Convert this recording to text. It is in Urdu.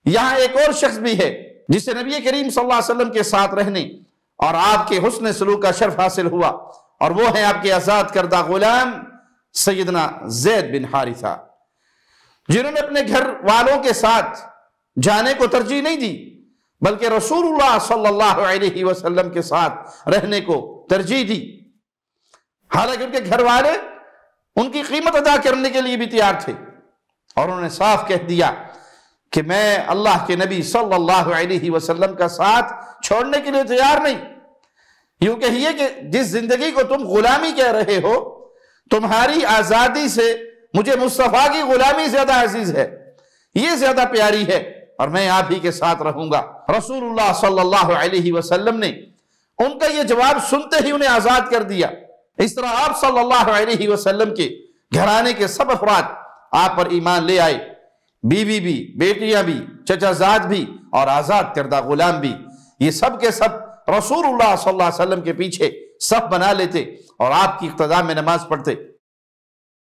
یہاں ایک اور شخص بھی ہے جسے نبی کریم صلی اللہ علیہ وسلم کے ساتھ رہنے اور آپ کے حسن سلوک کا شرف حاصل ہوا، اور وہ ہے آپ کے آزاد کردہ غلام سیدنا زید بن حارثہ، جنہوں نے اپنے گھر والوں کے ساتھ جانے کو ترجیح نہیں دی بلکہ رسول اللہ صلی اللہ علیہ وسلم کے ساتھ رہنے کو ترجیح دی، حالانکہ ان کے گھر والے ان کی قیمت ادا کرنے کے لیے بھی تیار تھے، اور انہوں نے صاف کہہ دیا کہ میں اللہ کے نبی صلی اللہ علیہ وسلم کا ساتھ چھوڑنے کے لیے تیار نہیں۔ یوں کہیے کہ جس زندگی کو تم غلامی کہہ رہے ہو، تمہاری آزادی سے مجھے مصطفیٰ کی غلامی زیادہ عزیز ہے، یہ زیادہ پیاری ہے، اور میں آپ ہی کے ساتھ رہوں گا۔ رسول اللہ صلی اللہ علیہ وسلم نے ان کا یہ جواب سنتے ہی انہیں آزاد کر دیا۔ اس طرح آپ صلی اللہ علیہ وسلم کے گھرانے کے سب افراد آپ پر ایمان لے آئے، بیوی بھی، بیٹیاں بھی، چچا زاد بھی، اور آزاد کردہ غلام بھی، یہ سب کے سب رسول اللہ صلی اللہ علیہ وسلم کے پیچھے صف بنا لیتے اور آپ کی اقتداء میں نماز پڑھتے۔